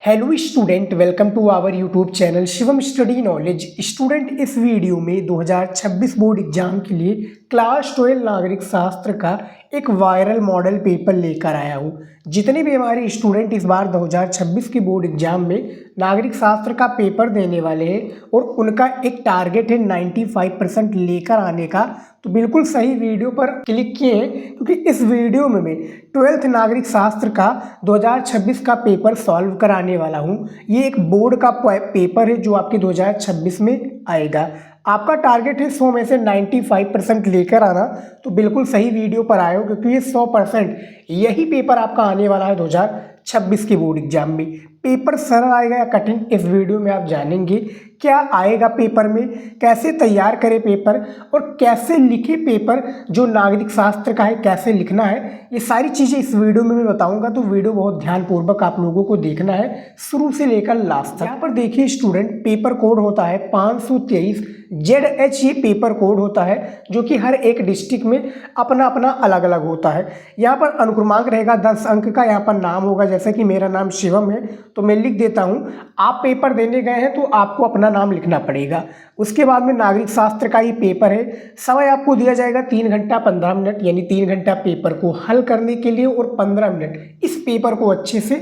Hello student, welcome to our YouTube channel Shivam study knowledge. Student, इस video में 2026 board exam के लिए class 12 नागरिक शास्त्र का एक वायरल मॉडल पेपर लेकर आया हूँ। जितने भी हमारे स्टूडेंट इस बार 2026 के बोर्ड एग्जाम में नागरिक शास्त्र का पेपर देने वाले हैं और उनका एक टारगेट है 95% लेकर आने का, तो बिल्कुल सही वीडियो पर क्लिक किए हैं, क्योंकि इस वीडियो में मैं 12th नागरिक शास्त्र का 2026 का पेपर सॉल्व कराने वाला हूं। ये एक बोर्ड का पेपर है जो आपके 2026 में आएगा। आपका टारगेट है 100 में से 95% लेकर आना, तो बिल्कुल सही वीडियो पर आए हो, क्योंकि ये 100% यही पेपर आपका आने वाला है 2026 के बोर्ड एग्जाम में। पेपर सरल आएगा या कठिन, इस वीडियो में आप जानेंगे। क्या आएगा पेपर में, कैसे तैयार करें पेपर और कैसे लिखे पेपर जो नागरिक शास्त्र का है, कैसे लिखना है, ये सारी चीज़ें इस वीडियो में मैं बताऊंगा। तो वीडियो बहुत ध्यानपूर्वक आप लोगों को देखना है, शुरू से लेकर लास्ट तक। यहाँ पर देखिए स्टूडेंट, पेपर कोड होता है 523 ZH। ये पेपर कोड होता है जो कि हर एक डिस्ट्रिक्ट में अपना अपना अलग अलग होता है। यहाँ पर अनुक्रमांक रहेगा 10 अंक का। यहाँ पर नाम होगा, जैसे कि मेरा नाम शिवम है तो मैं लिख देता हूँ। आप पेपर देने गए हैं तो आपको अपना नाम लिखना पड़ेगा। उसके बाद में नागरिक शास्त्र का ये पेपर है। समय आपको दिया जाएगा 3 घंटा 15 मिनट, यानी 3 घंटा पेपर को हल करने के लिए और 15 मिनट इस पेपर को अच्छे से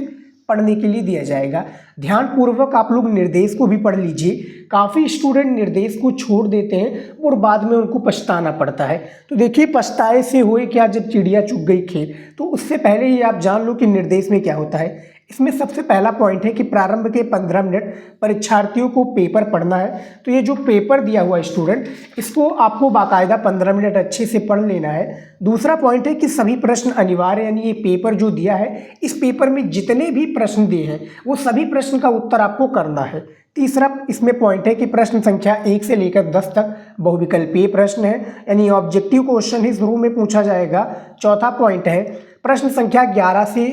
पढ़ने के लिए दिया जाएगा। ध्यानपूर्वक आप लोग निर्देश को भी पढ़ लीजिए। काफ़ी स्टूडेंट निर्देश को छोड़ देते हैं और बाद में उनको पछताना पड़ता है। तो देखिए, पछताए से होए क्या जब चिड़िया चुग गई खेत। तो उससे पहले ही आप जान लो कि निर्देश में क्या होता है। इसमें सबसे पहला पॉइंट है कि प्रारंभ के 15 मिनट परीक्षार्थियों को पेपर पढ़ना है। तो ये जो पेपर दिया हुआ है स्टूडेंट, इसको आपको बाकायदा 15 मिनट अच्छे से पढ़ लेना है। दूसरा पॉइंट है कि सभी प्रश्न अनिवार्य, यानी ये पेपर जो दिया है, इस पेपर में जितने भी प्रश्न दिए हैं वो सभी प्रश्न का उत्तर आपको करना है। तीसरा इसमें पॉइंट है कि प्रश्न संख्या 1 से लेकर 10 तक बहुविकल्पीय प्रश्न है, यानी ऑब्जेक्टिव क्वेश्चन ही शुरू में पूछा जाएगा। चौथा पॉइंट है प्रश्न संख्या 11 से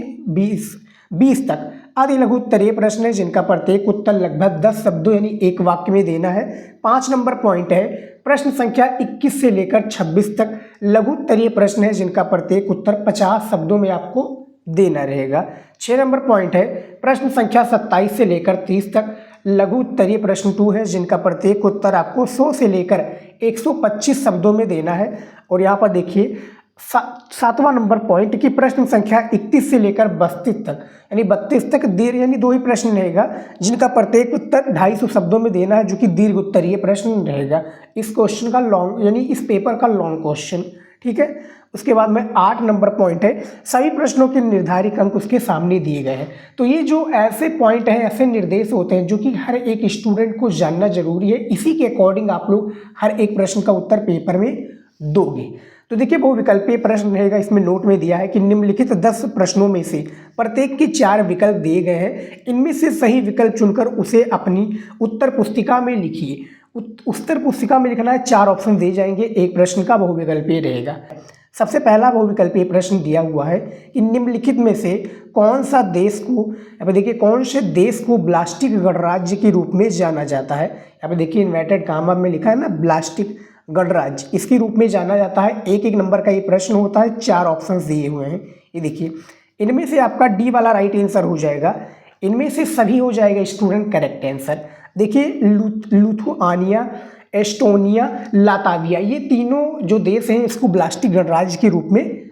20 तक आदि लघु उत्तरीय प्रश्न है, जिनका प्रत्येक उत्तर लगभग 10 शब्दों यानी एक वाक्य में देना है। 5 नंबर पॉइंट है प्रश्न संख्या 21 से लेकर 26 तक लघु उत्तरीय प्रश्न है, जिनका प्रत्येक उत्तर 50 शब्दों में आपको देना रहेगा। 6 नंबर पॉइंट है प्रश्न संख्या 27 से लेकर 30 तक लघु उत्तरीय प्रश्न 2 है, जिनका प्रत्येक उत्तर आपको 100 से लेकर 125 शब्दों में देना है। और यहाँ पर देखिए 7वां नंबर पॉइंट की प्रश्न संख्या 31 से लेकर 32 तक, यानी 32 तक दीर्घ यानी 2 ही प्रश्न रहेगा, जिनका प्रत्येक उत्तर 250 शब्दों में देना है, जो कि दीर्घ उत्तरीय प्रश्न रहेगा। इस क्वेश्चन का लॉन्ग, यानी इस पेपर का लॉन्ग क्वेश्चन, ठीक है। उसके बाद में 8 नंबर पॉइंट है सभी प्रश्नों के निर्धारित अंक उसके सामने दिए गए हैं। तो ये जो ऐसे पॉइंट हैं, ऐसे निर्देश होते हैं जो कि हर एक स्टूडेंट को जानना जरूरी है। इसी के अकॉर्डिंग आप लोग हर एक प्रश्न का उत्तर पेपर में दोगे। तो देखिए, बहुविकल्पीय प्रश्न रहेगा। इसमें नोट में दिया है कि निम्नलिखित 10 प्रश्नों में से प्रत्येक के 4 विकल्प दिए गए हैं। इनमें से सही विकल्प चुनकर उसे अपनी उत्तर पुस्तिका में लिखिए। उत्तर पुस्तिका में लिखना है, 4 ऑप्शन दिए जाएंगे, एक प्रश्न का बहुविकल्पीय रहेगा। सबसे पहला बहुविकल्पीय प्रश्न दिया हुआ है कि निम्नलिखित में से कौन सा देश को, यहाँ पे देखिए, कौन से देश को ब्लास्टिक गणराज्य के रूप में जाना जाता है। यहाँ पे देखिए इन्वर्टेड कामा में लिखा है ना, ब्लास्टिक गणराज्य, इसके रूप में जाना जाता है। एक एक नंबर का ये प्रश्न होता है, 4 ऑप्शंस दिए हुए हैं। ये देखिए, इनमें से आपका डी वाला राइट आंसर हो जाएगा। इनमें से सभी हो जाएगा स्टूडेंट करेक्ट आंसर। देखिए, लिथुआनिया, एस्टोनिया, लाताविया, ये तीनों जो देश हैं, इसको ब्लास्टिक गणराज्य के रूप में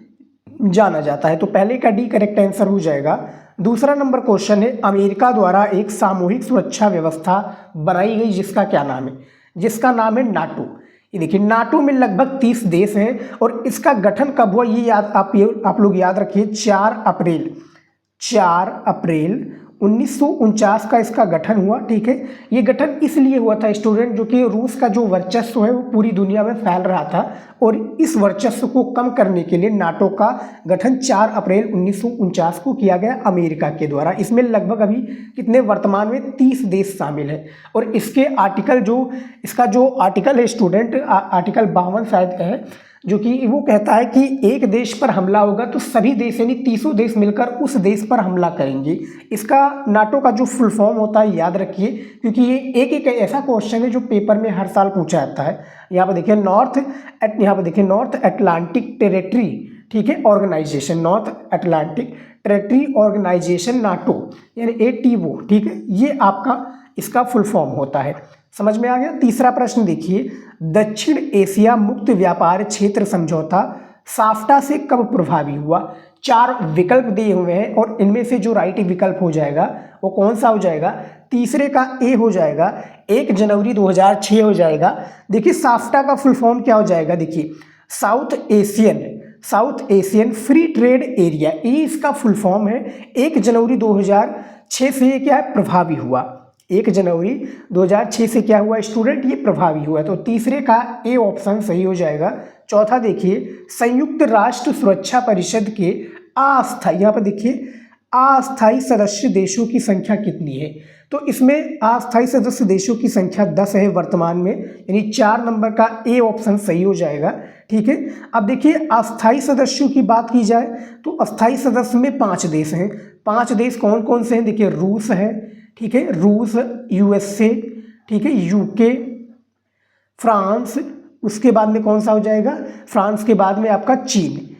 जाना जाता है। तो पहले का डी करेक्ट आंसर हो जाएगा। दूसरा नंबर क्वेश्चन है, अमेरिका द्वारा एक सामूहिक सुरक्षा व्यवस्था बनाई गई जिसका क्या नाम है, जिसका नाम है नाटो। ये देखिए, नाटो में लगभग 30 देश हैं और इसका गठन कब हुआ, ये याद आप लोग याद रखिए, 4 अप्रैल 1949 का इसका गठन हुआ, ठीक है। ये गठन इसलिए हुआ था स्टूडेंट, जो कि रूस का जो वर्चस्व है वो पूरी दुनिया में फैल रहा था, और इस वर्चस्व को कम करने के लिए नाटो का गठन 4 अप्रैल 1949 को किया गया अमेरिका के द्वारा। इसमें लगभग अभी कितने, वर्तमान में 30 देश शामिल है। और इसके आर्टिकल इसका जो आर्टिकल है स्टूडेंट, आर्टिकल 52 शायद है, जो कि वो कहता है कि एक देश पर हमला होगा तो सभी देश यानी 30 देश मिलकर उस देश पर हमला करेंगे। इसका नाटो का जो फुल फॉर्म होता है याद रखिए, क्योंकि ये एक ऐसा क्वेश्चन है जो पेपर में हर साल पूछा जाता है। यहाँ पर देखिए नॉर्थ अटलांटिक टेरिटरी, ठीक है, organisation, North Atlantic treaty organisation, NATO यानी ATO, ठीक है, ये आपका इसका फुल फॉर्म होता है। समझ में आ गया। तीसरा प्रश्न देखिए, दक्षिण एशिया मुक्त व्यापार क्षेत्र समझौता साफ्टा से कब प्रभावी हुआ? 4 विकल्प दिए हुए हैं और इनमें से जो राइट विकल्प हो जाएगा वो कौन सा हो जाएगा? तीसरे का ए हो जाएगा, 1 जनवरी 2006 हो जाएगा। देखिए साफ्टा का फुल फॉर्म क्या हो जाएगा, देखिए south Asian free trade area, ये इसका फुल फॉर्म है। 1 जनवरी 2006 से ये क्या है, प्रभावी हुआ। 1 जनवरी 2006 से क्या हुआ स्टूडेंट, ये प्रभावी हुआ। तो तीसरे का ए ऑप्शन सही हो जाएगा। चौथा देखिए, संयुक्त राष्ट्र सुरक्षा परिषद के अस्थायी, यहाँ पर देखिए अस्थायी सदस्य देशों की संख्या कितनी है? तो इसमें अस्थायी सदस्य देशों की संख्या 10 है वर्तमान में, यानी 4 नंबर का ए ऑप्शन सही हो जाएगा। ठीक है, अब देखिए अस्थायी सदस्यों की बात की जाए तो अस्थायी सदस्य में 5 देश हैं। 5 देश कौन कौन से हैं? देखिए रूस है, ठीक है, रूस, USA, ठीक है, UK, फ्रांस, उसके बाद में कौन सा हो जाएगा, फ्रांस के बाद में आपका चीन।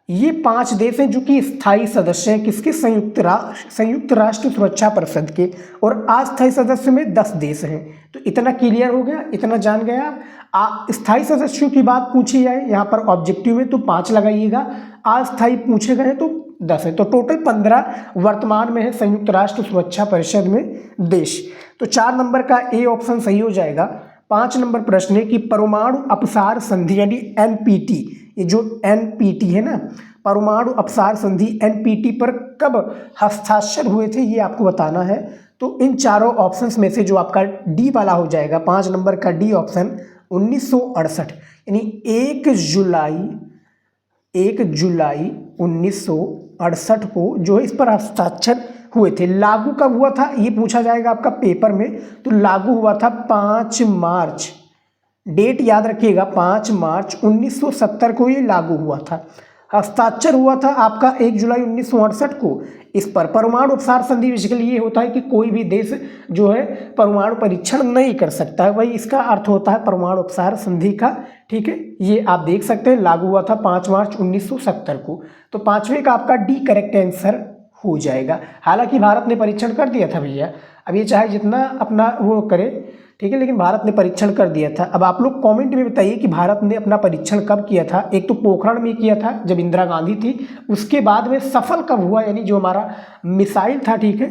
ये 5 देश हैं जो कि स्थायी सदस्य हैं किसके, संयुक्त राष्ट्र सुरक्षा परिषद के, और अस्थायी सदस्य में 10 देश हैं। तो इतना क्लियर हो गया, इतना जान गए आप। स्थायी सदस्यों की बात पूछी जाए यहाँ पर ऑब्जेक्टिव में तो 5 लगाइएगा, अस्थायी पूछे गए तो 10 है, तो टोटल 15 वर्तमान में है संयुक्त राष्ट्र सुरक्षा परिषद में देश। तो 4 नंबर का ए ऑप्शन सही हो जाएगा। 5 नंबर प्रश्न है कि परमाणु अपसार संधि यानी NPT, ये जो NPT है ना, परमाणु अपसार संधि NPT पर कब हस्ताक्षर हुए थे ये आपको बताना है। तो इन चारों ऑप्शंस में से जो आपका डी वाला हो जाएगा, 5 नंबर का डी ऑप्शन, 1968 यानी 1 जुलाई 1968 को जो है इस पर हस्ताक्षर हुए थे। लागू कब हुआ था ये पूछा जाएगा आपका पेपर में, तो लागू हुआ था 5 मार्च, डेट याद रखिएगा, 5 मार्च 1970 को ये लागू हुआ था। हस्ताक्षर हुआ था आपका 1 जुलाई 1968 को इस पर। परमाणु अपसार संधि बेसिकली ये होता है कि कोई भी देश जो है परमाणु परीक्षण नहीं कर सकता है, वही इसका अर्थ होता है परमाणु अपसार संधि का। ठीक है, ये आप देख सकते हैं, लागू हुआ था 5 मार्च 1970 को। तो 5वें का आपका डी करेक्ट आंसर हो जाएगा। हालांकि भारत ने परीक्षण कर दिया था भैया, अब ये चाहे जितना अपना वो करे, ठीक है, लेकिन भारत ने परीक्षण कर दिया था। अब आप लोग कमेंट में बताइए कि भारत ने अपना परीक्षण कब किया था। एक तो पोखरण में किया था जब इंदिरा गांधी थी, उसके बाद में सफल कब हुआ, यानी जो हमारा मिसाइल था, ठीक है,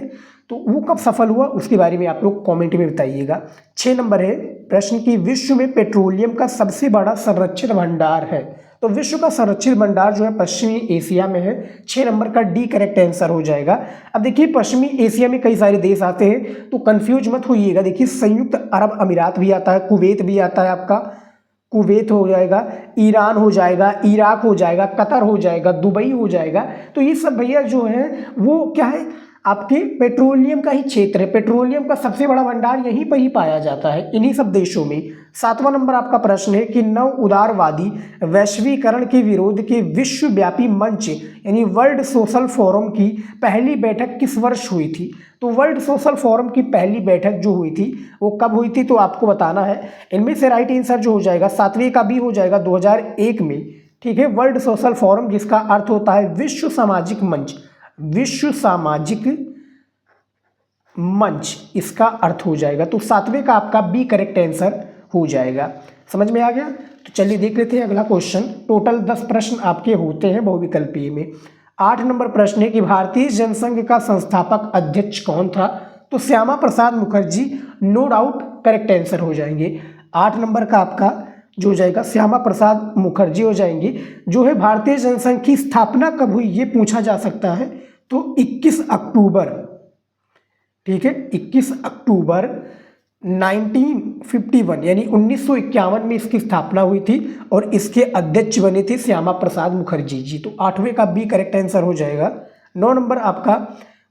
तो वो कब सफल हुआ उसके बारे में आप लोग कमेंट में बताइएगा। 6 नंबर है प्रश्न की, विश्व में पेट्रोलियम का सबसे बड़ा संरक्षित भंडार है। तो विश्व का संरक्षित भंडार जो है पश्चिमी एशिया में है। 6 नंबर का डी करेक्ट आंसर हो जाएगा। अब देखिए पश्चिमी एशिया में कई सारे देश आते हैं तो कंफ्यूज मत होइएगा। देखिए संयुक्त अरब अमीरात भी आता है, कुवैत भी आता है, आपका कुवैत हो जाएगा, ईरान हो जाएगा, इराक हो जाएगा, कतर हो जाएगा, दुबई हो जाएगा। तो ये सब भैया जो है वो क्या है, आपके पेट्रोलियम का ही क्षेत्र है। पेट्रोलियम का सबसे बड़ा भंडार यहीं पर ही पाया जाता है, इन्हीं सब देशों में। 7वां नंबर आपका प्रश्न है कि नव उदारवादी वैश्वीकरण के विरोध के विश्वव्यापी मंच यानी वर्ल्ड सोशल फोरम की पहली बैठक किस वर्ष हुई थी। तो वर्ल्ड सोशल फोरम की पहली बैठक जो हुई थी वो कब हुई थी, तो आपको बताना है। इनमें से राइट आंसर जो हो जाएगा 7वें का बी हो जाएगा, 2001 में। ठीक है, वर्ल्ड सोशल फोरम जिसका अर्थ होता है विश्व सामाजिक मंच, विश्व सामाजिक मंच इसका अर्थ हो जाएगा। तो 7वें का आपका बी करेक्ट आंसर हो जाएगा। समझ में आ गया। तो चलिए देख लेते हैं अगला क्वेश्चन। टोटल 10 प्रश्न आपके होते हैं बहुविकल्पीय में। 8 नंबर प्रश्न है कि भारतीय जनसंघ का संस्थापक अध्यक्ष कौन था। तो Shyama Prasad Mukherjee no doubt correct answer हो जाएंगे। 8 नंबर का आपका जो हो जाएगा श्यामा प्रसाद मुखर्जी हो जाएंगे। जो है भारतीय जनसंघ की स्थापना कब हुई ये पूछा जा सकता है, तो 21 अक्टूबर, ठीक है, 21 अक्टूबर 1951 यानी 1951 में इसकी स्थापना हुई थी और इसके अध्यक्ष बने थे श्यामा प्रसाद मुखर्जी जी। तो 8वें का बी करेक्ट आंसर हो जाएगा। 9 नंबर आपका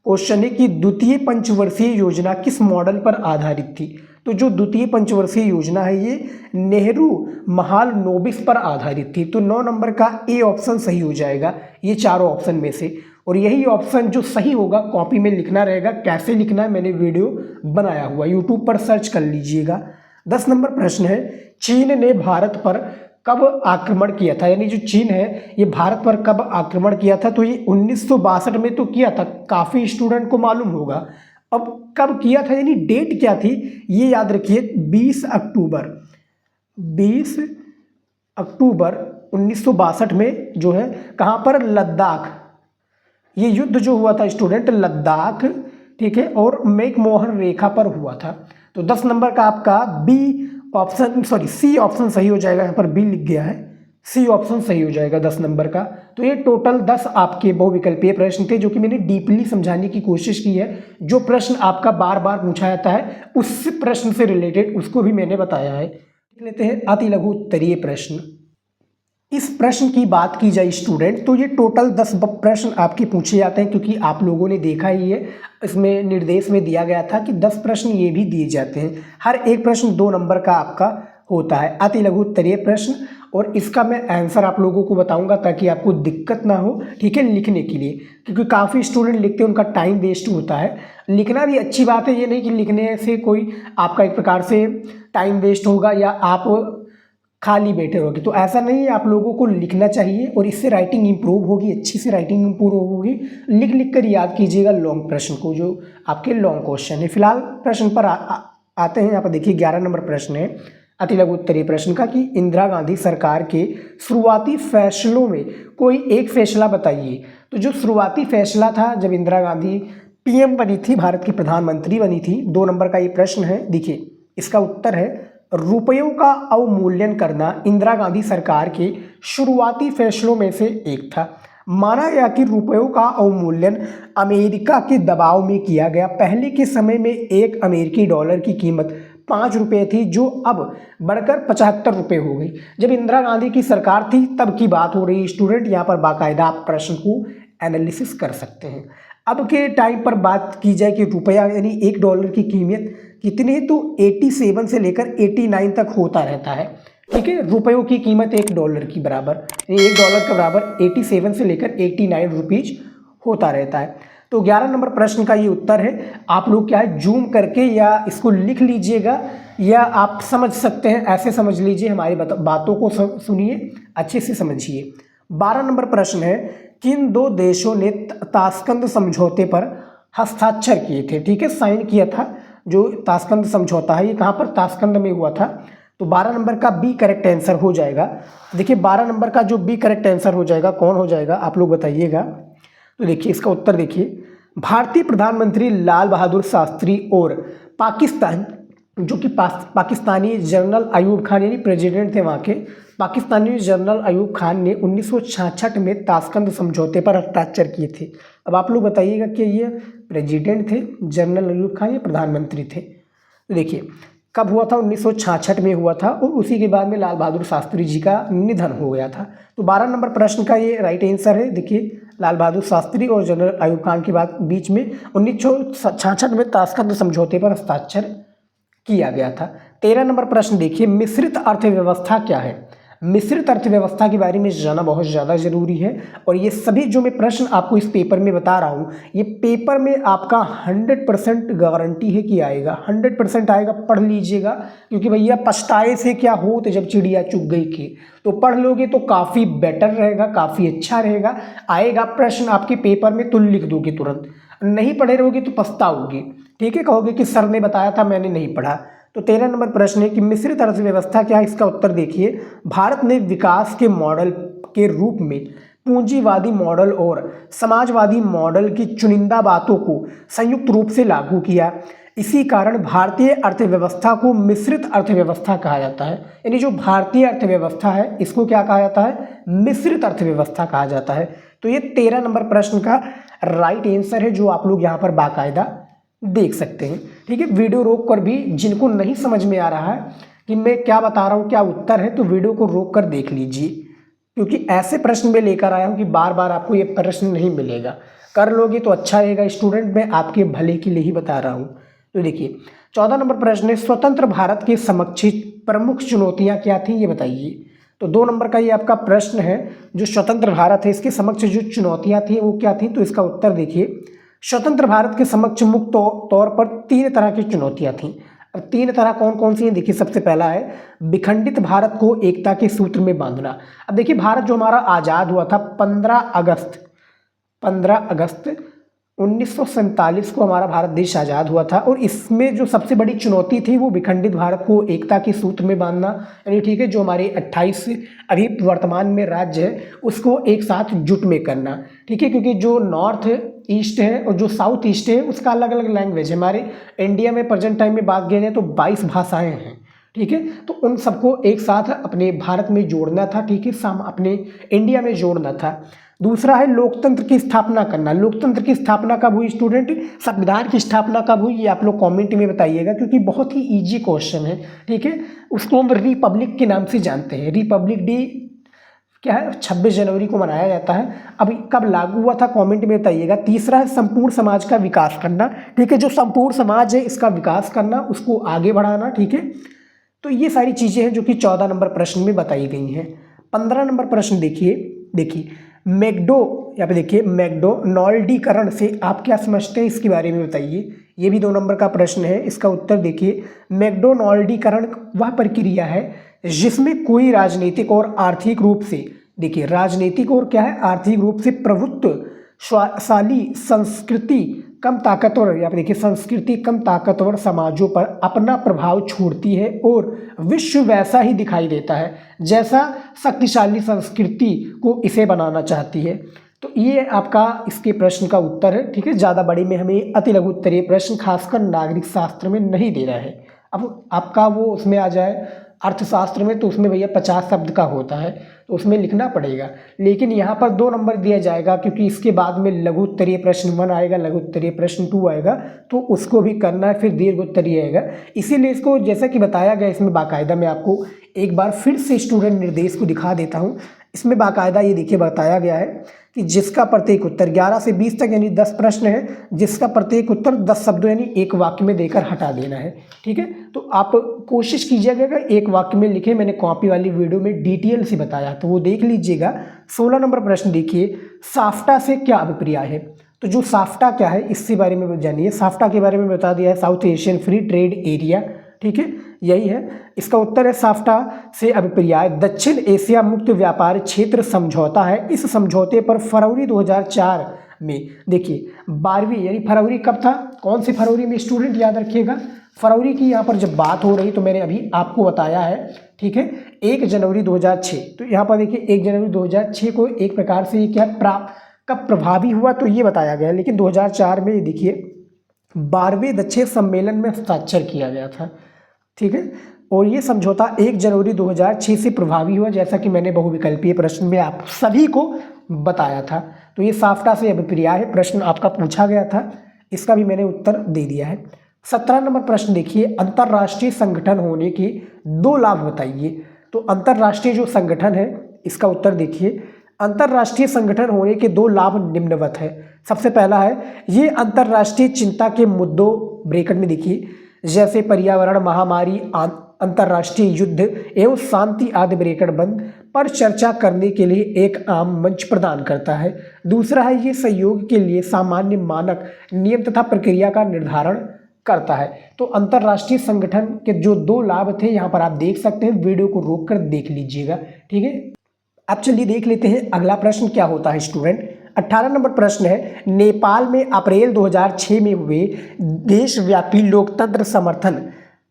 क्वेश्चन है कि द्वितीय पंचवर्षीय योजना किस मॉडल पर आधारित थी। तो जो द्वितीय पंचवर्षीय योजना है ये नेहरू महालनोबिस पर आधारित थी। तो 9 नंबर का ए ऑप्शन सही हो जाएगा ये चारों ऑप्शन में से, और यही ऑप्शन जो सही होगा कॉपी में लिखना रहेगा। कैसे लिखना है मैंने वीडियो बनाया हुआ, यूट्यूब पर सर्च कर लीजिएगा। 10 नंबर प्रश्न है, चीन ने भारत पर कब आक्रमण किया था, यानी जो चीन है ये भारत पर कब आक्रमण किया था, तो ये 1962 में तो किया था, काफ़ी स्टूडेंट को मालूम होगा। अब कब किया था यानी डेट क्या थी ये याद रखिए, 20 अक्टूबर 1962 में जो है कहाँ पर, लद्दाख। ये युद्ध जो हुआ था स्टूडेंट लद्दाख, ठीक है, और मैकमोहन रेखा पर हुआ था। तो 10 नंबर का आपका सी ऑप्शन सही हो जाएगा, यहाँ पर बी लिख गया है, सी ऑप्शन सही हो जाएगा 10 नंबर का। तो ये टोटल 10 आपके बहुविकल्पीय प्रश्न थे जो कि मैंने डीपली समझाने की कोशिश की है। जो प्रश्न आपका बार बार पूछा जाता है उस प्रश्न से रिलेटेड उसको भी मैंने बताया है। देख लेते हैं अति लघु उत्तरीय प्रश्न। इस प्रश्न की बात की जाए स्टूडेंट तो ये टोटल 10 प्रश्न आपके पूछे जाते हैं, क्योंकि आप लोगों ने देखा ही है इसमें निर्देश में दिया गया था कि 10 प्रश्न ये भी दिए जाते हैं। हर एक प्रश्न 2 नंबर का आपका होता है, अति लघु उत्तरीय प्रश्न। और इसका मैं आंसर आप लोगों को बताऊंगा ताकि आपको दिक्कत ना हो, ठीक है, लिखने के लिए, क्योंकि काफ़ी स्टूडेंट लिखते हैं उनका टाइम वेस्ट होता है। लिखना भी अच्छी बात है, ये नहीं कि लिखने से कोई आपका एक प्रकार से टाइम वेस्ट होगा या आप खाली बैठे रहोगे, तो ऐसा नहीं है। आप लोगों को लिखना चाहिए और इससे राइटिंग इंप्रूव होगी, अच्छी से राइटिंग इंप्रूव होगी। लिख लिख कर याद कीजिएगा लॉन्ग प्रश्न को, जो आपके लॉन्ग क्वेश्चन है। फिलहाल प्रश्न पर आते हैं। यहाँ पर देखिए 11 नंबर प्रश्न है अति लघु उत्तरीय प्रश्न का कि इंदिरा गांधी सरकार के शुरुआती फैसलों में कोई एक फैसला बताइए। तो जो शुरुआती फैसला था जब इंदिरा गांधी पीएम बनी थी, भारत की प्रधानमंत्री बनी थी, 2 नंबर का ये प्रश्न है। देखिए इसका उत्तर है रुपयों का अवमूल्यन करना इंदिरा गांधी सरकार के शुरुआती फैसलों में से एक था। माना गया कि रुपयों का अवमूल्यन अमेरिका के दबाव में किया गया। पहले के समय में एक अमेरिकी डॉलर की कीमत 5 रुपये थी, जो अब बढ़कर 75 रुपये हो गई। जब इंदिरा गांधी की सरकार थी तब की बात हो रही है स्टूडेंट, यहाँ पर बाकायदा आप प्रश्न को एनालिसिस कर सकते हैं। अब के टाइम पर बात की जाए कि रुपया यानी $1 की कीमत कितनी है, तो 87 से लेकर 89 तक होता रहता है, ठीक है। रुपयों की कीमत $1 की बराबर, $1 के बराबर 87 से लेकर 89 रुपीज होता रहता है। तो 11 नंबर प्रश्न का ये उत्तर है। आप लोग क्या है जूम करके या इसको लिख लीजिएगा या आप समझ सकते हैं, ऐसे समझ लीजिए, हमारी बातों को सुनिए, अच्छे से समझिए। 12 नंबर प्रश्न है किन 2 देशों ने ताशकंद समझौते पर हस्ताक्षर किए थे, ठीक है, साइन किया था। जो ताशकंद समझौता है ये कहाँ पर, ताशकंद में हुआ था। तो 12 नंबर का बी करेक्ट आंसर हो जाएगा। देखिए 12 नंबर का जो बी करेक्ट आंसर हो जाएगा कौन हो जाएगा, आप लोग बताइएगा। तो देखिए इसका उत्तर देखिए, भारतीय प्रधानमंत्री लाल बहादुर शास्त्री और पाकिस्तान जो कि पाकिस्तानी जनरल अयूब खान यानी प्रेसिडेंट थे वहाँ के, पाकिस्तानी जनरल अयूब खान ने 1966 में ताशकंद समझौते पर हस्ताक्षर किए थे। अब आप लोग बताइएगा कि ये प्रेसिडेंट थे जनरल अयूब खान या प्रधानमंत्री थे। तो देखिए कब हुआ था, 1966 में हुआ था, और उसी के बाद में लाल बहादुर शास्त्री जी का निधन हो गया था। तो 12 नंबर प्रश्न का ये राइट आंसर है। देखिए लाल बहादुर शास्त्री और जनरल अयूब खान के बाद बीच में 1966 में ताशकंद समझौते पर हस्ताक्षर किया गया था। 13 नंबर प्रश्न देखिए, मिश्रित अर्थव्यवस्था क्या है। मिश्रित अर्थव्यवस्था के बारे में जानना बहुत ज़्यादा ज़रूरी है, और ये सभी जो मैं प्रश्न आपको इस पेपर में बता रहा हूँ ये पेपर में आपका 100% गारंटी है कि आएगा, 100% आएगा। पढ़ लीजिएगा, क्योंकि भैया पछताए से क्या हो तो जब चिड़िया चुग गई थी, तो पढ़ लोगे तो काफ़ी बेटर रहेगा, काफ़ी अच्छा रहेगा। आएगा प्रश्न आपके पेपर में तो लिख दोगे तुरंत, नहीं पढ़े रहोगे तो पछताओगे, ठीक है, कहोगे कि सर ने बताया था मैंने नहीं पढ़ा। तो 13 नंबर प्रश्न है कि मिश्रित अर्थव्यवस्था क्या है। इसका उत्तर देखिए, भारत ने विकास के मॉडल के रूप में पूंजीवादी मॉडल और समाजवादी मॉडल की चुनिंदा बातों को संयुक्त रूप से लागू किया। इसी कारण भारतीय अर्थव्यवस्था को मिश्रित अर्थव्यवस्था कहा जाता है। यानी जो भारतीय अर्थव्यवस्था है इसको क्या कहा जाता है, मिश्रित अर्थव्यवस्था कहा जाता है। तो ये 13 नंबर प्रश्न का राइट आंसर है, जो आप लोग यहाँ पर बाकायदा देख सकते हैं, ठीक है। वीडियो रोक कर भी जिनको नहीं समझ में आ रहा है कि मैं क्या बता रहा हूँ क्या उत्तर है, तो वीडियो को रोक कर देख लीजिए, क्योंकि ऐसे प्रश्न में लेकर आया हूँ कि बार बार आपको ये प्रश्न नहीं मिलेगा। कर लोगे तो अच्छा रहेगा स्टूडेंट, मैं आपके भले के लिए ही बता रहा हूँ। तो देखिए 14 नंबर प्रश्न है, स्वतंत्र भारत के समक्ष प्रमुख चुनौतियाँ क्या थी ये बताइए। तो 2 नंबर का ये आपका प्रश्न है, जो स्वतंत्र भारत है इसके समक्ष जो चुनौतियाँ थी वो क्या थी। तो इसका उत्तर देखिए, स्वतंत्र भारत के समक्ष मुख्य तौर पर 3 तरह की चुनौतियां थीं। अब 3 तरह कौन कौन सी हैं देखिए। सबसे पहला है विखंडित भारत को एकता के सूत्र में बांधना। अब देखिए भारत जो हमारा आज़ाद हुआ था 15 अगस्त 1947 को हमारा भारत देश आज़ाद हुआ था, और इसमें जो सबसे बड़ी चुनौती थी वो विखंडित भारत को एकता के सूत्र में बांधना, यानी ठीक है जो हमारे 28 अभी वर्तमान में राज्य है उसको एक साथ जुट में करना, ठीक है, क्योंकि जो नॉर्थ ईस्ट है और जो साउथ ईस्ट है उसका अलग अलग लैंग्वेज है। हमारे इंडिया में प्रेजेंट टाइम में बात किया जाए तो 22 भाषाएँ हैं, ठीक है, तो उन सबको एक साथ अपने भारत में जोड़ना था, ठीक है, अपने इंडिया में जोड़ना था। दूसरा है लोकतंत्र की स्थापना करना। लोकतंत्र की स्थापना कब हुई स्टूडेंट? संविधान की स्थापना कब हुई ये आप लोग कमेंट में बताइएगा, क्योंकि बहुत ही इजी क्वेश्चन है, ठीक है। उसको हम रिपब्लिक के नाम से जानते हैं। रिपब्लिक डे क्या है? 26 जनवरी को मनाया जाता है। अभी कब लागू हुआ था कमेंट में बताइएगा। तीसरा है संपूर्ण समाज का विकास करना, ठीक है, जो संपूर्ण समाज है इसका विकास करना, उसको आगे बढ़ाना, ठीक है। तो ये सारी चीज़ें हैं जो कि 14 नंबर प्रश्न में बताई गई हैं। 15 नंबर प्रश्न देखिए यहाँ पे देखिए मैकडोनाल्डीकरण से आप क्या समझते हैं इसके बारे में बताइए। ये भी 2 नंबर का प्रश्न है। इसका उत्तर देखिए मैकडोनाल्डीकरण वह प्रक्रिया है जिसमें कोई राजनीतिक और आर्थिक रूप से, देखिए राजनीतिक और क्या है आर्थिक रूप से प्रभुत्वशाली संस्कृति कम ताकतवर, यहाँ पे देखिए संस्कृति कम ताकतवर समाजों पर अपना प्रभाव छोड़ती है और विश्व वैसा ही दिखाई देता है जैसा शक्तिशाली संस्कृति को इसे बनाना चाहती है। तो ये आपका इसके प्रश्न का उत्तर है, ठीक है। ज़्यादा बड़ी में हमें अति लघु उत्तरीय प्रश्न खासकर नागरिक शास्त्र में नहीं दे रहा है। अब आपका वो उसमें आ जाए अर्थशास्त्र में, तो उसमें भैया 50 शब्द का होता है, तो उसमें लिखना पड़ेगा। लेकिन यहाँ पर 2 नंबर दिया जाएगा क्योंकि इसके बाद में लघु उत्तरीय प्रश्न 1 आएगा, लघु उत्तरीय प्रश्न 2 आएगा, तो उसको भी करना है, फिर दीर्घ उत्तरीय आएगा। इसीलिए इसको जैसा कि बताया गया इसमें बाकायदा मैं आपको एक बार फिर से स्टूडेंट निर्देश को दिखा देता हूँ। इसमें बाकायदा ये देखिए बताया गया है कि जिसका प्रत्येक उत्तर 11 से 20 तक यानी 10 प्रश्न है, जिसका प्रत्येक उत्तर 10 शब्दों यानी एक वाक्य में देकर हटा देना है, ठीक है। तो आप कोशिश कीजिएगा एक वाक्य में लिखें। मैंने कॉपी वाली वीडियो में डिटेल से बताया, तो वो देख लीजिएगा। 16 नंबर प्रश्न देखिए साफ्टा से क्या अभिप्राय है। तो जो साफ्टा क्या है इसके बारे में जानिए। साफ्टा के बारे में बता दिया है south Asian free trade area, ठीक है, यही है। इसका उत्तर है साफ्टा से अभिप्राय दक्षिण एशिया मुक्त व्यापार क्षेत्र समझौता है। इस समझौते पर फरवरी 2004 में देखिए 12वीं यानी फरवरी कब था, कौन सी फरवरी में स्टूडेंट याद रखिएगा। फरवरी की यहाँ पर जब बात हो रही तो मैंने अभी आपको बताया है, ठीक है, 1 जनवरी 2006। तो यहाँ पर देखिए 1 जनवरी 2006 को एक प्रकार से ये क्या कब प्रभावी हुआ तो ये बताया गया। लेकिन 2004 में देखिए 12वें दक्षिण सम्मेलन में हस्ताक्षर किया गया था, ठीक है। और ये समझौता 1 जनवरी 2006 से प्रभावी हुआ, जैसा कि मैंने बहुविकल्पीय प्रश्न में आप सभी को बताया था। तो ये साफ्टा से अभिप्राय है, प्रश्न आपका पूछा गया था, इसका भी मैंने उत्तर दे दिया है। 17 नंबर प्रश्न देखिए अंतर्राष्ट्रीय संगठन होने के 2 लाभ बताइए। तो अंतर्राष्ट्रीय जो संगठन है इसका उत्तर देखिए अंतर्राष्ट्रीय संगठन होने के 2 लाभ निम्नवत है। सबसे पहला है ये अंतर्राष्ट्रीय चिंता के मुद्दों ब्रैकेट में देखिए जैसे पर्यावरण, महामारी, अंतर्राष्ट्रीय युद्ध एवं शांति आदि ब्रैकेट बंद पर चर्चा करने के लिए एक आम मंच प्रदान करता है। दूसरा है ये सहयोग के लिए सामान्य मानक, नियम तथा प्रक्रिया का निर्धारण करता है। तो अंतर्राष्ट्रीय संगठन के जो 2 लाभ थे यहाँ पर आप देख सकते हैं, वीडियो को रोक कर देख लीजिएगा, ठीक है। अब चलिए देख लेते हैं अगला प्रश्न क्या होता है स्टूडेंट। 18 नंबर प्रश्न है नेपाल में अप्रैल 2006 में हुए देशव्यापी लोकतंत्र समर्थन,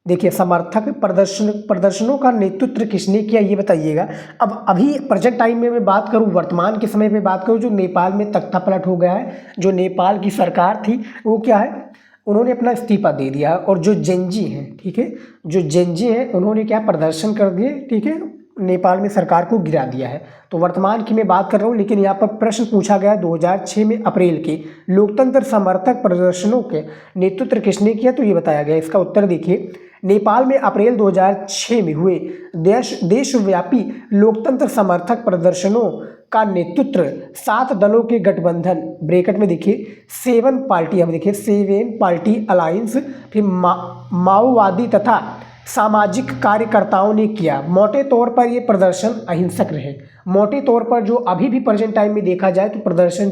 देखिए समर्थक प्रदर्शनों का नेतृत्व किसने किया ये बताइएगा। अब अभी प्रेजेंट टाइम में मैं बात करूं, वर्तमान के समय में बात करूं, जो नेपाल में तख्ता पलट हो गया है, जो नेपाल की सरकार थी वो क्या है उन्होंने अपना इस्तीफा दे दिया। और जो जेनजी हैं, ठीक है, जो जेनजी हैं उन्होंने क्या प्रदर्शन कर दिए, ठीक है, नेपाल में सरकार को गिरा दिया है। तो वर्तमान की मैं बात कर रहा हूँ, लेकिन यहाँ पर प्रश्न पूछा गया 2006 में अप्रैल के लोकतंत्र समर्थक प्रदर्शनों के नेतृत्व किसने किया तो ये बताया गया। इसका उत्तर देखिए नेपाल में अप्रैल 2006 में हुए देशव्यापी लोकतंत्र समर्थक प्रदर्शनों का नेतृत्व 7 दलों के गठबंधन ब्रैकेट में देखिए 7 पार्टी, हम देखिए 7 पार्टी अलायंस, फिर माओवादी तथा सामाजिक कार्यकर्ताओं ने किया। मोटे तौर पर ये प्रदर्शन अहिंसक रहे। मोटे तौर पर जो अभी भी प्रेजेंट टाइम में देखा जाए तो प्रदर्शन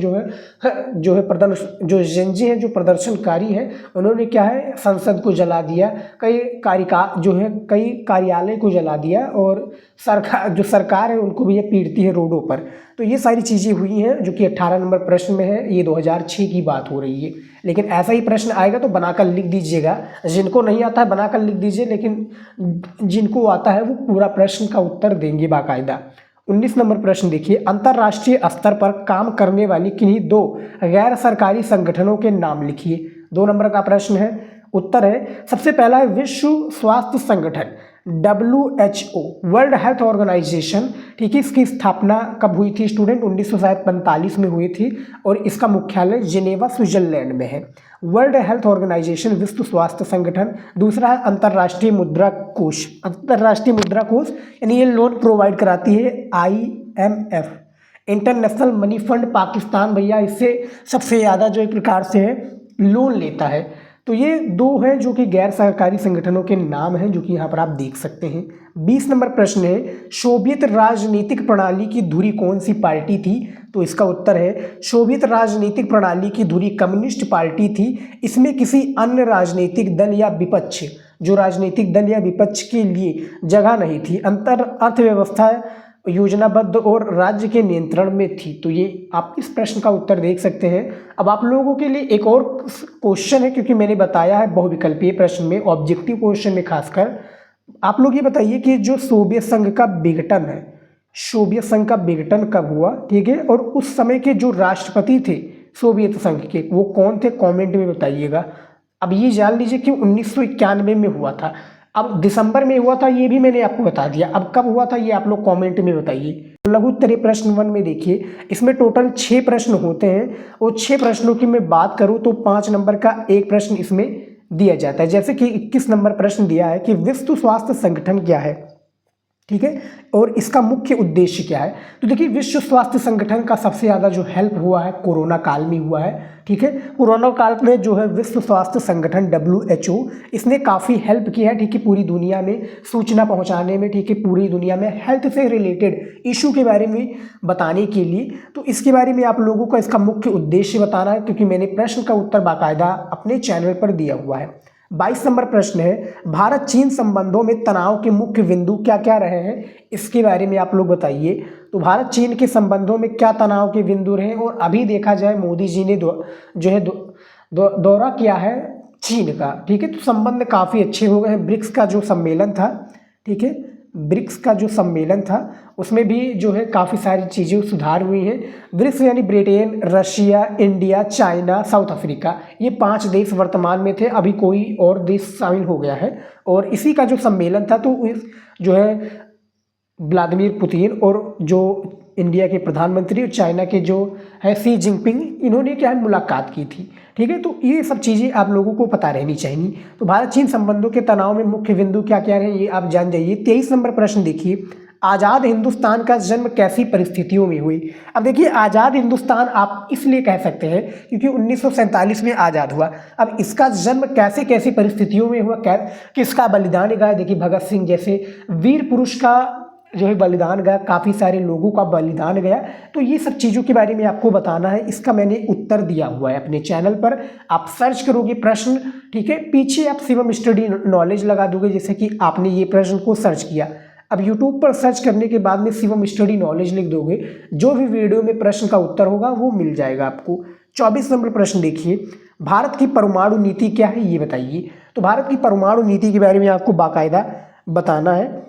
जो जेंजी हैं, जो प्रदर्शनकारी हैं, उन्होंने क्या है, संसद को जला दिया, कई कार्यालय को जला दिया, और सरकार है उनको भी ये पीटती है रोडों पर। तो ये सारी चीज़ें हुई हैं जो कि 18 नंबर प्रश्न में है। ये 2006 की बात हो रही है, लेकिन ऐसा ही प्रश्न आएगा तो बनाकर लिख दीजिएगा। जिनको नहीं आता है बनाकर लिख दीजिए, लेकिन जिनको आता है वो पूरा प्रश्न का उत्तर देंगे बाकायदा। 19 नंबर प्रश्न देखिए, अंतर्राष्ट्रीय स्तर पर काम करने वाली किन्हीं 2 गैर सरकारी संगठनों के नाम लिखिए। 2 नंबर का प्रश्न है। उत्तर है, सबसे पहला है विश्व स्वास्थ्य संगठन, WHO, वर्ल्ड हेल्थ ऑर्गेनाइजेशन। ठीक है, इसकी स्थापना कब हुई थी स्टूडेंट? 1945 में हुई थी, और इसका मुख्यालय जिनेवा स्विट्जरलैंड में है। वर्ल्ड हेल्थ ऑर्गेनाइजेशन, विश्व स्वास्थ्य संगठन। दूसरा है अंतर्राष्ट्रीय मुद्रा कोष। अंतर्राष्ट्रीय मुद्रा कोष यानी ये लोन प्रोवाइड कराती है IMF, international money fund. Pakistan भैया इससे सबसे ज़्यादा जो एक प्रकार से है लोन लेता है। तो ये 2 हैं जो कि गैर सरकारी संगठनों के नाम हैं, जो कि यहाँ पर आप देख सकते हैं। 20 नंबर प्रश्न है, सोवियत राजनीतिक प्रणाली की धुरी कौन सी पार्टी थी? तो इसका उत्तर है, सोवियत राजनीतिक प्रणाली की धुरी कम्युनिस्ट पार्टी थी। इसमें किसी अन्य राजनीतिक दल या विपक्ष, जो राजनीतिक दल या विपक्ष के लिए जगह नहीं थी। अर्थव्यवस्था योजनाबद्ध और राज्य के नियंत्रण में थी। तो ये आप इस प्रश्न का उत्तर देख सकते हैं। अब आप लोगों के लिए एक और क्वेश्चन है, क्योंकि मैंने बताया है बहुविकल्पीय प्रश्न में, ऑब्जेक्टिव क्वेश्चन में खासकर आप लोग ये बताइए कि जो सोवियत संघ का विघटन है, सोवियत संघ का विघटन कब हुआ? ठीक है, और उस समय के जो राष्ट्रपति थे सोवियत संघ के, वो कौन थे? कमेंट में बताइएगा। अब ये जान लीजिए कि 1991 में हुआ था। अब दिसंबर में हुआ था, ये भी मैंने आपको बता दिया। अब कब हुआ था ये आप लोग कमेंट में बताइए। लघु उत्तरीय प्रश्न 1 में देखिए, इसमें टोटल 6 प्रश्न होते हैं, और 6 प्रश्नों की मैं बात करूं तो 5 नंबर का एक प्रश्न इसमें दिया जाता है। जैसे कि 21 नंबर प्रश्न दिया है कि विश्व स्वास्थ्य संगठन क्या है, ठीक है, और इसका मुख्य उद्देश्य क्या है? तो देखिए, विश्व स्वास्थ्य संगठन का सबसे ज़्यादा जो हेल्प हुआ है कोरोना काल में हुआ है। ठीक है, कोरोना काल में जो है विश्व स्वास्थ्य संगठन WHO, इसने काफ़ी हेल्प की है। ठीक है, पूरी दुनिया में सूचना पहुंचाने में, ठीक है, पूरी दुनिया में हेल्थ से रिलेटेड इशू के बारे में बताने के लिए। तो इसके बारे में आप लोगों का इसका मुख्य उद्देश्य बताना है, क्योंकि मैंने प्रश्न का उत्तर बाकायदा अपने चैनल पर दिया हुआ है। 22 नंबर प्रश्न है, भारत चीन संबंधों में तनाव के मुख्य बिंदु क्या क्या रहे हैं? इसके बारे में आप लोग बताइए। तो भारत चीन के संबंधों में क्या तनाव के बिंदु रहे? और अभी देखा जाए मोदी जी ने दौरा किया है चीन का। ठीक है, तो संबंध काफ़ी अच्छे हो गए हैं। ब्रिक्स का जो सम्मेलन था, ठीक है, ब्रिक्स का जो सम्मेलन था उसमें भी जो है काफ़ी सारी चीज़ें सुधार हुई हैं। ब्रिक्स यानी Britain, Russia, India, China, south Africa, ये 5 देश वर्तमान में थे, अभी कोई और देश शामिल हो गया है। और इसी का जो सम्मेलन था, तो जो है व्लादिमीर पुतिन और जो इंडिया के प्रधानमंत्री और चाइना के जो है शी जिनपिंग, इन्होंने क्या है मुलाकात की थी। ठीक है, तो ये सब चीज़ें आप लोगों को पता रहनी चाहिए। तो भारत चीन संबंधों के तनाव में मुख्य बिंदु क्या क्या रहे ये आप जान जाइए। 23 नंबर प्रश्न देखिए, आज़ाद हिंदुस्तान का जन्म कैसी परिस्थितियों में हुई? अब देखिए, आज़ाद हिंदुस्तान आप इसलिए कह सकते हैं क्योंकि 1947 में आज़ाद हुआ। अब इसका जन्म कैसे कैसी परिस्थितियों में हुआ, किसका बलिदान गया? देखिए, भगत सिंह जैसे वीर पुरुष का जो है बलिदान गया, काफ़ी सारे लोगों का बलिदान गया। तो ये सब चीज़ों के बारे में आपको बताना है। इसका मैंने उत्तर दिया हुआ है अपने चैनल पर, आप सर्च करोगे प्रश्न, ठीक है, पीछे आप शिवम स्टडी नॉलेज लगा दोगे, जैसे कि आपने ये प्रश्न को सर्च किया। अब यूट्यूब पर सर्च करने के बाद में शिवम स्टडी नॉलेज लिख दोगे, जो भी वीडियो में प्रश्न का उत्तर होगा वो मिल जाएगा आपको। 24 नंबर प्रश्न देखिए, भारत की परमाणु नीति क्या है ये बताइए। तो भारत की परमाणु नीति के बारे में आपको बाकायदा बताना है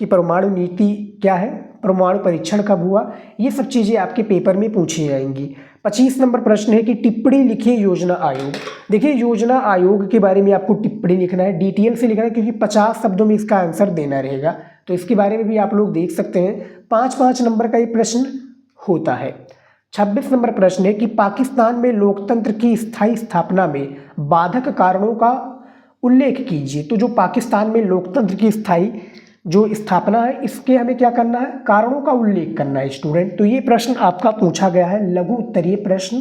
कि परमाणु नीति क्या है, परमाणु परीक्षण कब हुआ, ये सब चीज़ें आपके पेपर में पूछी जाएंगी। 25 नंबर प्रश्न है कि टिप्पणी लिखिए योजना आयोग। देखिए, योजना आयोग के बारे में आपको टिप्पणी लिखना है, डिटेल से लिखना है, क्योंकि 50 शब्दों में इसका आंसर देना रहेगा। तो इसके बारे में भी आप लोग देख सकते हैं, 5-5 नंबर का ये प्रश्न होता है। 26 नंबर प्रश्न है कि पाकिस्तान में लोकतंत्र की स्थायी स्थापना में बाधक कारणों का उल्लेख कीजिए। तो जो पाकिस्तान में लोकतंत्र की स्थायी जो स्थापना है, इसके हमें क्या करना है, कारणों का उल्लेख करना है स्टूडेंट। तो ये प्रश्न आपका पूछा गया है, लघु उत्तरीय प्रश्न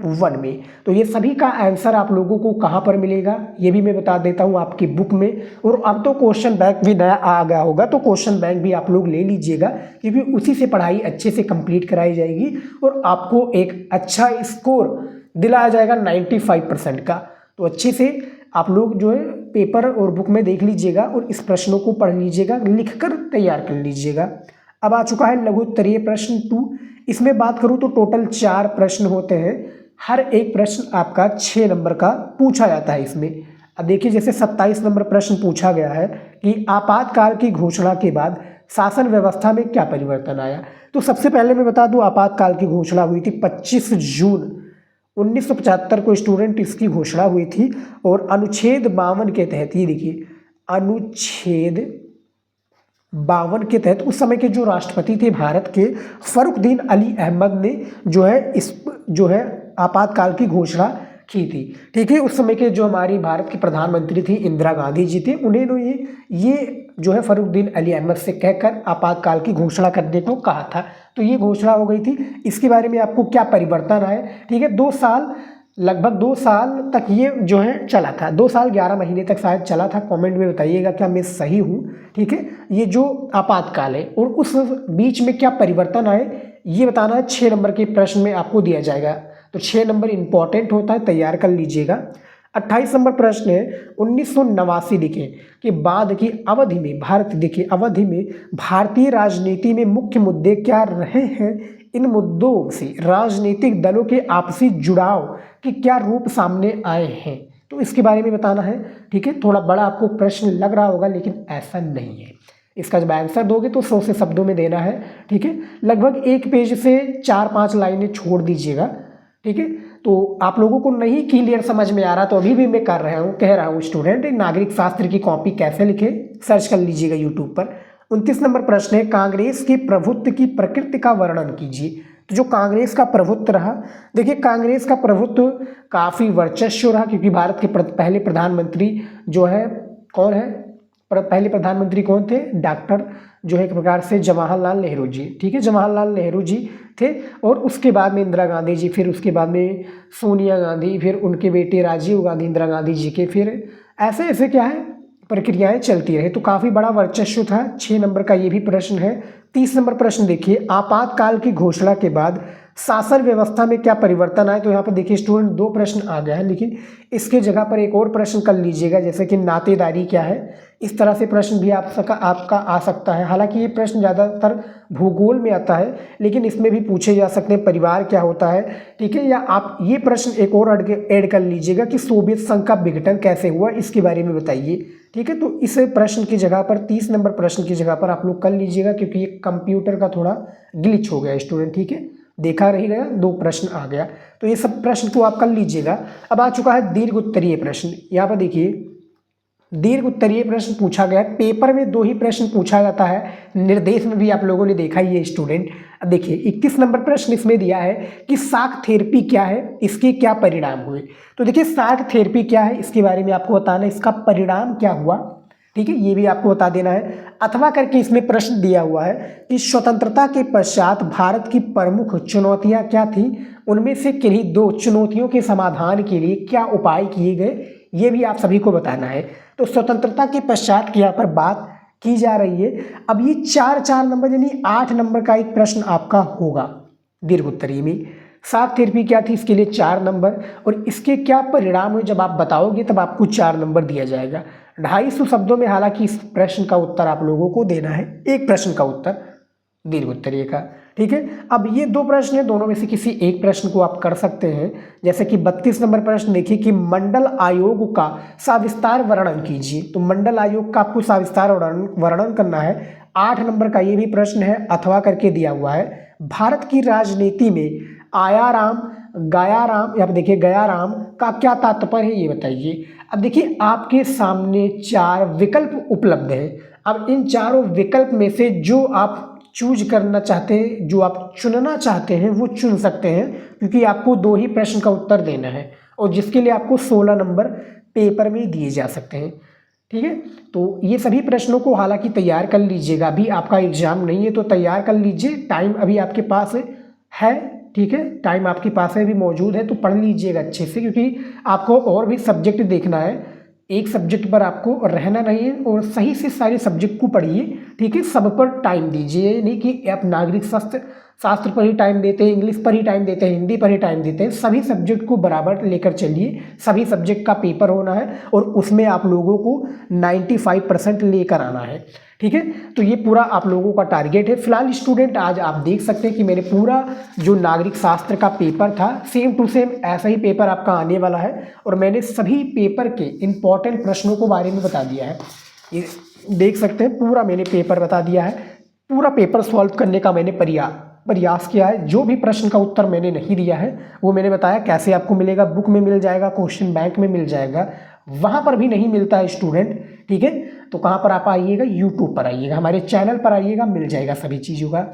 1 में। तो ये सभी का आंसर आप लोगों को कहाँ पर मिलेगा ये भी मैं बता देता हूँ आपकी बुक में। और अब तो क्वेश्चन बैंक भी नया आ गया होगा, तो क्वेश्चन बैंक भी आप लोग ले लीजिएगा, क्योंकि उसी से पढ़ाई अच्छे से कंप्लीट कराई जाएगी और आपको एक अच्छा स्कोर दिलाया जाएगा 95% का। तो अच्छे से आप लोग जो है पेपर और बुक में देख लीजिएगा और इस प्रश्नों को पढ़ लीजिएगा, लिखकर तैयार कर लीजिएगा। अब आ चुका है लघु उत्तरीय प्रश्न 2। इसमें बात करूँ तो टोटल 4 प्रश्न होते हैं, हर एक प्रश्न आपका 6 नंबर का पूछा जाता है इसमें। अब देखिए जैसे 27 नंबर प्रश्न पूछा गया है कि आपातकाल की घोषणा के बाद शासन व्यवस्था में क्या परिवर्तन आया। तो सबसे पहले मैं बता दूं आपातकाल की घोषणा हुई थी 25 जून 1975 को स्टूडेंट इसकी घोषणा हुई थी। और अनुच्छेद 52 के तहत, ये देखिए अनुच्छेद 52 के तहत उस समय के जो राष्ट्रपति थे भारत के, फरुखदीन अली अहमद ने जो है आपातकाल की घोषणा की थी। ठीक है, उस समय के जो हमारी भारत की प्रधानमंत्री थी इंदिरा गांधी जी थे, उन्होंने ये जो है फरुखदीन अली अहमद से कहकर आपातकाल की घोषणा करने को कहा था। तो ये घोषणा हो गई थी। इसके बारे में आपको क्या परिवर्तन आए, ठीक है, 2 साल, लगभग 2 साल तक ये जो है चला था, 2 साल 11 महीने तक शायद चला था। कमेंट में बताइएगा क्या मैं सही हूँ। ठीक है, ये जो आपातकाल है और उस बीच में क्या परिवर्तन आए ये बताना है। 6 नंबर के प्रश्न में आपको दिया जाएगा, तो 6 नंबर इंपॉर्टेंट होता है, तैयार कर लीजिएगा। 28 नंबर प्रश्न है 1989 लिखे कि बाद की अवधि में अवधि में भारतीय राजनीति में मुख्य मुद्दे क्या रहे हैं। इन मुद्दों से राजनीतिक दलों के आपसी जुड़ाव के क्या रूप सामने आए हैं, तो इसके बारे में बताना है। ठीक है, थोड़ा बड़ा आपको प्रश्न लग रहा होगा लेकिन ऐसा नहीं है। इसका जब आंसर दोगे तो 100 से शब्दों में देना है। ठीक है, लगभग 1 पेज से 4-5 लाइनें छोड़ दीजिएगा। ठीक है, तो आप लोगों को नहीं क्लियर समझ में आ रहा तो अभी भी मैं कह रहा हूँ स्टूडेंट, नागरिक शास्त्र की कॉपी कैसे लिखे सर्च कर लीजिएगा यूट्यूब पर। 29 नंबर प्रश्न है कांग्रेस के प्रभुत्व की प्रकृति का वर्णन कीजिए। तो जो कांग्रेस का प्रभुत्व रहा, देखिए कांग्रेस का प्रभुत्व काफ़ी वर्चस्व रहा, क्योंकि भारत के पहले प्रधानमंत्री जो है कौन है, पहले प्रधानमंत्री कौन थे, डॉक्टर जो है एक प्रकार से जवाहरलाल नेहरू जी। ठीक है, जवाहरलाल नेहरू जी थे, और उसके बाद में इंदिरा गांधी जी, फिर उसके बाद में सोनिया गांधी, फिर उनके बेटे राजीव गांधी इंदिरा गांधी जी के, फिर ऐसे ऐसे क्या है प्रक्रियाएं चलती रही। तो काफ़ी बड़ा वर्चस्व था। 6 नंबर का ये भी प्रश्न है। 30 नंबर प्रश्न देखिए आपातकाल की घोषणा के बाद शासन व्यवस्था में क्या परिवर्तन आए। तो यहाँ पर देखिए स्टूडेंट 2 प्रश्न आ गया है, लेकिन इसके जगह पर एक और प्रश्न कर लीजिएगा, जैसे कि नातेदारी क्या है। इस तरह से प्रश्न भी आपका आ सकता है। हालांकि ये प्रश्न ज़्यादातर भूगोल में आता है, लेकिन इसमें भी पूछे जा सकते हैं परिवार क्या होता है। ठीक है, या आप ये प्रश्न एक और ऐड कर लीजिएगा कि सोवियत संघ का विघटन कैसे हुआ, इसके बारे में बताइए। ठीक है, तो इस प्रश्न की जगह पर 30 नंबर प्रश्न की जगह पर आप लोग कर लीजिएगा, क्योंकि ये कंप्यूटर का थोड़ा ग्लिच हो गया स्टूडेंट। ठीक है, देखा रही गया, 2 प्रश्न आ गया, तो ये सब प्रश्न को आप कर लीजिएगा। अब आ चुका है दीर्घ उत्तरीय प्रश्न। यहाँ पर देखिए दीर्घ उत्तरीय प्रश्न पूछा गया है। पेपर में 2 ही प्रश्न पूछा जाता है, निर्देश में भी आप लोगों ने देखा ही है स्टूडेंट। अब देखिए 21 नंबर प्रश्न इसमें दिया है कि शाक थेरेपी क्या है, इसके क्या परिणाम हुए। तो देखिए शाक थेरेपी क्या है इसके बारे में आपको बताना है, इसका परिणाम क्या हुआ। ठीक है, ये भी आपको बता देना है। अथवा करके इसमें प्रश्न दिया हुआ है कि स्वतंत्रता के पश्चात भारत की प्रमुख चुनौतियां क्या थी, उनमें से किन्हीं 2 चुनौतियों के समाधान के लिए क्या उपाय किए गए, ये भी आप सभी को बताना है। तो स्वतंत्रता के पश्चात की यहाँ पर बात की जा रही है। अब ये 4 नंबर यानी 8 नंबर का एक प्रश्न आपका होगा दीर्घ उत्तरीय में। शाक थेरेपी क्या थी, इसके लिए 4 नंबर, और इसके क्या परिणाम हुए जब आप बताओगे तब आपको 4 नंबर दिया जाएगा। 250 शब्दों में हालांकि इस प्रश्न का उत्तर आप लोगों को देना है, एक प्रश्न का उत्तर दीर्घ उत्तरीय का। ठीक है, अब ये 2 प्रश्न है, दोनों में से किसी एक प्रश्न को आप कर सकते हैं। जैसे कि 32 नंबर प्रश्न देखिए कि मंडल आयोग का सविस्तार वर्णन कीजिए। तो मंडल आयोग का आपको सविस्तार वर्णन करना है। 8 नंबर का ये भी प्रश्न है, अथवा करके दिया हुआ है। भारत की राजनीति में आयाराम गयाराम, यहाँ पे देखिए गयाराम का क्या तात्पर्य है ये बताइए। अब देखिए आपके सामने 4 विकल्प उपलब्ध हैं। अब इन चारों विकल्प में से जो आप चूज करना चाहते हैं, जो आप चुनना चाहते हैं वो चुन सकते हैं, क्योंकि आपको 2 ही प्रश्न का उत्तर देना है, और जिसके लिए आपको 16 नंबर पेपर में दिए जा सकते हैं। ठीक है, तो ये सभी प्रश्नों को हालांकि तैयार कर लीजिएगा, अभी आपका एग्जाम नहीं है तो तैयार कर लीजिए, टाइम अभी आपके पास है ठीक है, टाइम आपके पास में भी मौजूद है, तो पढ़ लीजिएगा अच्छे से, क्योंकि आपको और भी सब्जेक्ट देखना है। एक सब्जेक्ट पर आपको रहना नहीं है, और सही से सारे सब्जेक्ट को पढ़िए, ठीक है। सब पर टाइम दीजिए, ये नहीं कि आप नागरिक शास्त्र पर ही टाइम देते हैं, इंग्लिश पर ही टाइम देते हैं, हिंदी पर ही टाइम देते हैं। सभी सब्जेक्ट को बराबर लेकर चलिए। सभी सब्जेक्ट का पेपर होना है और उसमें आप लोगों को 95% लेकर आना है, ठीक है। तो ये पूरा आप लोगों का टारगेट है। फिलहाल स्टूडेंट आज आप देख सकते हैं कि मैंने पूरा जो नागरिक शास्त्र का पेपर था, सेम टू सेम ऐसा ही पेपर आपका आने वाला है, और मैंने सभी पेपर के इंपॉर्टेंट प्रश्नों को बारे में बता दिया है। ये देख सकते हैं, पूरा मैंने पेपर बता दिया है। पूरा पेपर सॉल्व करने का मैंने प्रयास किया है। जो भी प्रश्न का उत्तर मैंने नहीं दिया है वो मैंने बताया कैसे आपको मिलेगा। बुक में मिल जाएगा, क्वेश्चन बैंक में मिल जाएगा, वहाँ पर भी नहीं मिलता है स्टूडेंट, ठीक है। तो कहाँ पर आप आइएगा, यूट्यूब पर आइएगा, हमारे चैनल पर आइएगा, मिल जाएगा सभी चीज़ों का।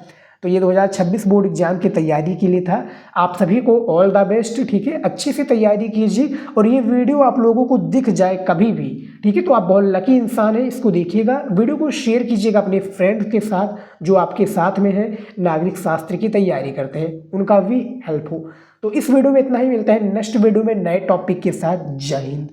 तो ये 2026 बोर्ड एग्जाम की तैयारी के लिए था। आप सभी को ऑल द बेस्ट, ठीक है। अच्छे से तैयारी कीजिए, और ये वीडियो आप लोगों को दिख जाए कभी भी, ठीक है, तो आप बहुत लकी इंसान है। इसको देखिएगा, वीडियो को शेयर कीजिएगा अपने फ्रेंड्स के साथ जो आपके साथ में है, नागरिक शास्त्र की तैयारी करते हैं, उनका भी हेल्प हो। तो इस वीडियो में इतना ही, मिलता है नेक्स्ट वीडियो में नए टॉपिक के साथ। जय हिंद।